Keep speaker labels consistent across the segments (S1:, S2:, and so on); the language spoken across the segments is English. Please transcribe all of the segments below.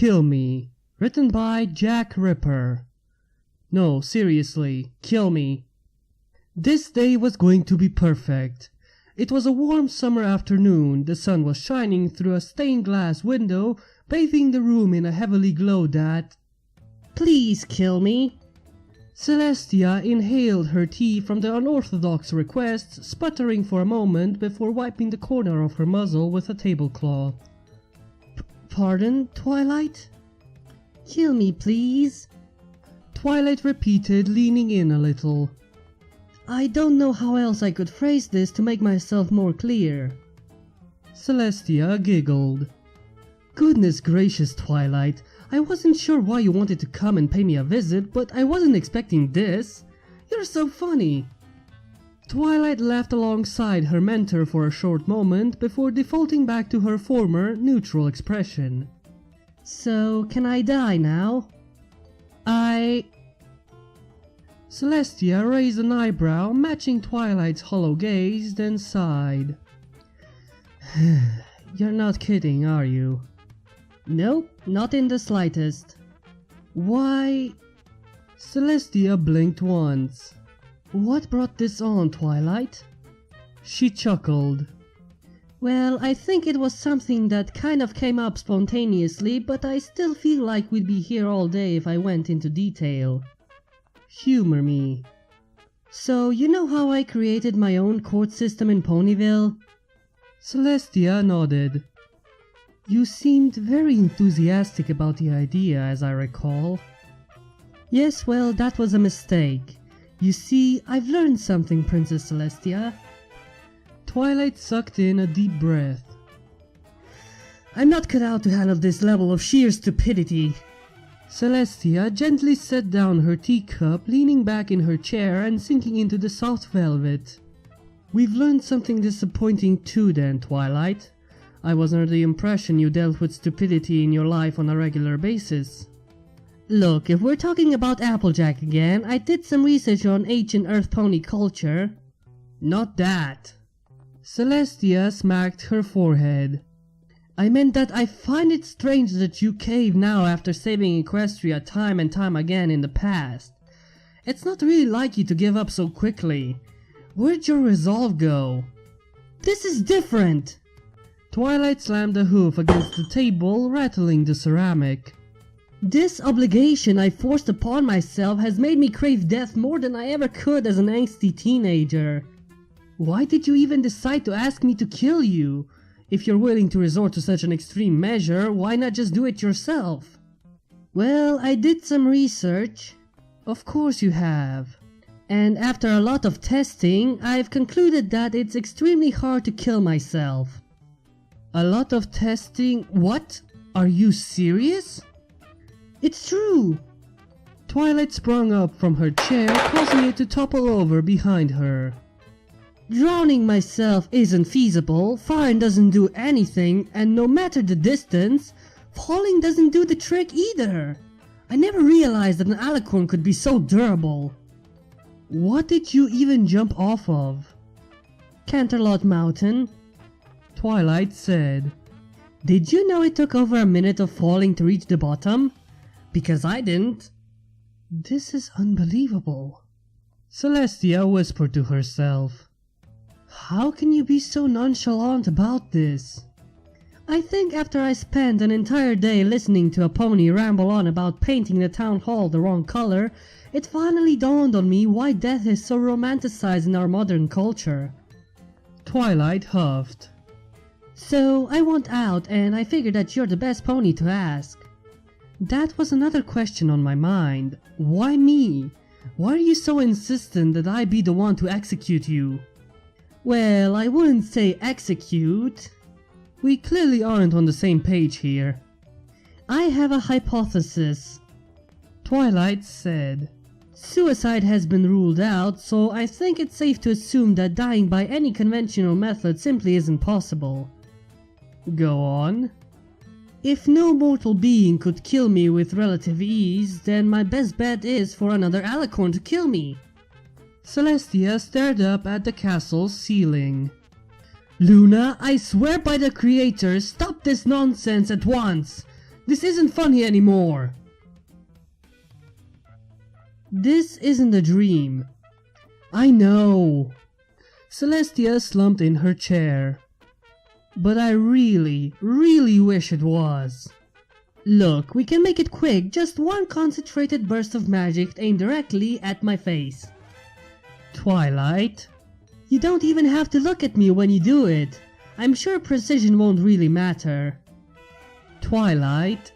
S1: Kill Me, written by Jack Ripper. No, seriously, kill me. This day was going to be perfect. It was a warm summer afternoon, the sun was shining through a stained glass window, bathing the room in a heavily glow that... Please kill me. Celestia inhaled her tea from the unorthodox request, sputtering for a moment before wiping the corner of her muzzle with a tablecloth. Pardon, Twilight? Kill me, please. Twilight repeated, leaning in a little. I don't know how else I could phrase this to make myself more clear. Celestia giggled. Goodness gracious, Twilight. I wasn't sure why you wanted to come and pay me a visit, but I wasn't expecting this. You're so funny. Twilight laughed alongside her mentor for a short moment before defaulting back to her former, neutral expression. So, can I die now? Celestia raised an eyebrow, matching Twilight's hollow gaze, then sighed. You're not kidding, are you? Nope, not in the slightest. Why? Celestia blinked once. What brought this on, Twilight? She chuckled. Well, I think it was something that kind of came up spontaneously, but I still feel like we'd be here all day if I went into detail. Humor me. So, you know how I created my own court system in Ponyville? Celestia nodded. You seemed very enthusiastic about the idea, as I recall. Yes, well, that was a mistake. You see, I've learned something, Princess Celestia. Twilight sucked in a deep breath. I'm not cut out to handle this level of sheer stupidity. Celestia gently set down her teacup, leaning back in her chair and sinking into the soft velvet. We've learned something disappointing too then, Twilight. I was under the impression you dealt with stupidity in your life on a regular basis. Look, if we're talking about Applejack again, I did some research on ancient Earth pony culture. Not that. Celestia smacked her forehead. I meant that I find it strange that you cave now after saving Equestria time and time again in the past. It's not really like you to give up so quickly. Where'd your resolve go? This is different! Twilight slammed a hoof against the table, rattling the ceramic. This obligation I forced upon myself has made me crave death more than I ever could as an angsty teenager. Why did you even decide to ask me to kill you? If you're willing to resort to such an extreme measure, why not just do it yourself? Well, I did some research. Of course you have. And after a lot of testing, I've concluded that it's extremely hard to kill myself. A lot of testing? What? Are you serious? It's true! Twilight sprung up from her chair, causing it to topple over behind her. Drowning myself isn't feasible, fire doesn't do anything, and no matter the distance, falling doesn't do the trick either. I never realized that an alicorn could be so durable. What did you even jump off of? Canterlot Mountain, Twilight said. Did you know it took over a minute of falling to reach the bottom? Because I didn't. This is unbelievable. Celestia whispered to herself. How can you be so nonchalant about this? I think after I spent an entire day listening to a pony ramble on about painting the town hall the wrong color, it finally dawned on me why death is so romanticized in our modern culture. Twilight huffed. So I want out, and I figured that you're the best pony to ask. That was another question on my mind. Why me? Why are you so insistent that I be the one to execute you? Well, I wouldn't say execute. We clearly aren't on the same page here. I have a hypothesis, Twilight said. Suicide has been ruled out, so I think it's safe to assume that dying by any conventional method simply isn't possible. Go on. If no mortal being could kill me with relative ease, then my best bet is for another alicorn to kill me. Celestia stared up at the castle's ceiling. Luna, I swear by the creator, stop this nonsense at once! This isn't funny anymore. This isn't a dream. I know. Celestia slumped in her chair. But I really wish it was. Look, we can make it quick, just one concentrated burst of magic aimed directly at my face. Twilight? You don't even have to look at me when you do it. I'm sure precision won't really matter. Twilight?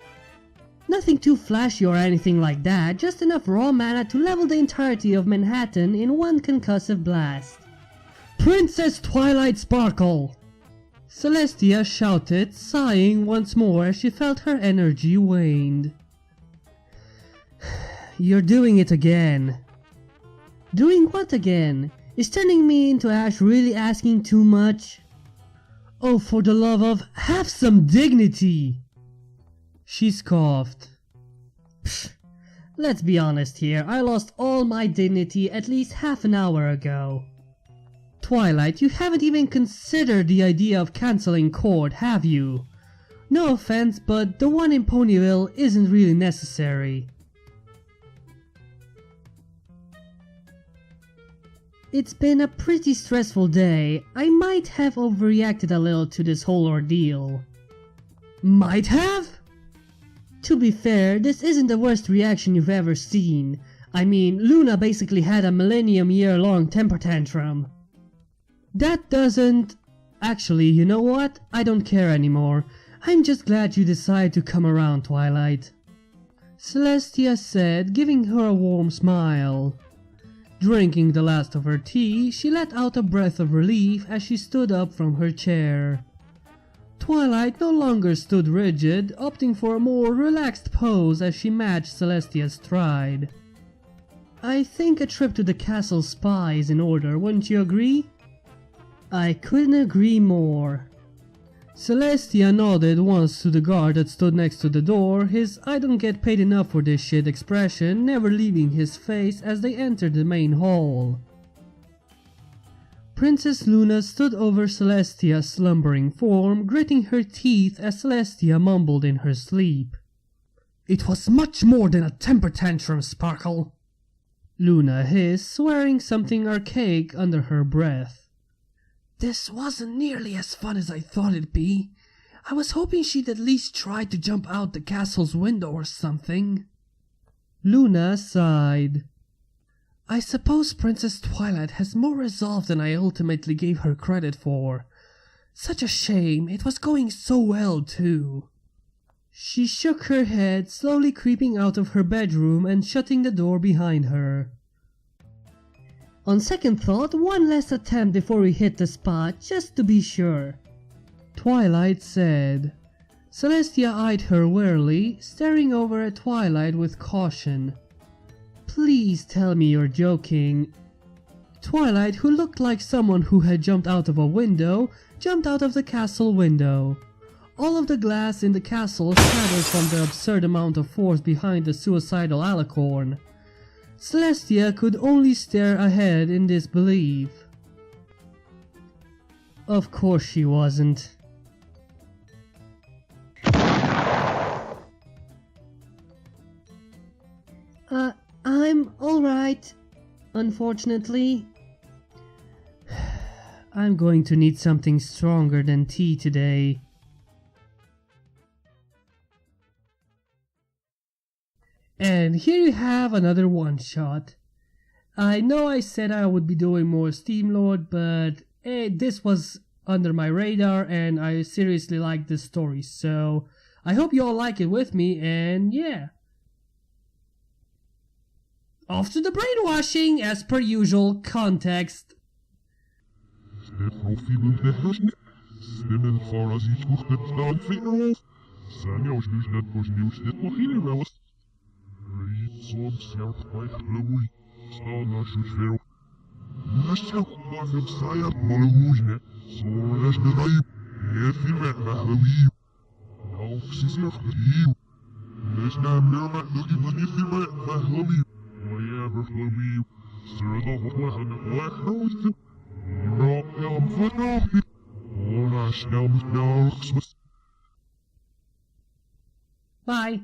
S1: Nothing too flashy or anything like that, just enough raw mana to level the entirety of Manhattan in one concussive blast. Princess Twilight Sparkle! Celestia shouted, sighing once more as she felt her energy waned. You're doing it again. Doing what again? Is turning me into ash really asking too much? Oh, for the love of, have some dignity! She scoffed. Psh, let's be honest here, I lost all my dignity at least half an hour ago. Twilight, you haven't even considered the idea of cancelling court, have you? No offense, but the one in Ponyville isn't really necessary. It's been a pretty stressful day. I might have overreacted a little to this whole ordeal. Might have? To be fair, this isn't the worst reaction you've ever seen. I mean, Luna basically had a millennium-year-long temper tantrum. That doesn't... Actually, you know what? I don't care anymore. I'm just glad you decided to come around, Twilight. Celestia said, giving her a warm smile. Drinking the last of her tea, she let out a breath of relief as she stood up from her chair. Twilight no longer stood rigid, opting for a more relaxed pose as she matched Celestia's stride. I think a trip to the castle spa is in order, wouldn't you agree? I couldn't agree more. Celestia nodded once to the guard that stood next to the door, his "I don't get paid enough for this shit" expression never leaving his face as they entered the main hall. Princess Luna stood over Celestia's slumbering form, gritting her teeth as Celestia mumbled in her sleep. "It was much more than a temper tantrum, Sparkle," Luna hissed, swearing something archaic under her breath. "This wasn't nearly as fun as I thought it'd be. I was hoping she'd at least try to jump out the castle's window or something." Luna sighed. "I suppose Princess Twilight has more resolve than I ultimately gave her credit for. Such a shame, it was going so well too." She shook her head, slowly creeping out of her bedroom and shutting the door behind her. "On second thought, one last attempt before we hit the spot, just to be sure," Twilight said. Celestia eyed her warily, staring over at Twilight with caution. "Please tell me you're joking." Twilight, who looked like someone who had jumped out of a window, jumped out of the castle window. All of the glass in the castle shattered from the absurd amount of force behind the suicidal alicorn. Celestia could only stare ahead in disbelief. Of course she wasn't. I'm alright, unfortunately. I'm going to need something stronger than tea today. And here you have another one-shot. I know I said I would be doing more Steam Lord, but this was under my radar and I seriously like this story, so I hope you all like it with me, and yeah. Off to the brainwashing, as per usual, context. Bye.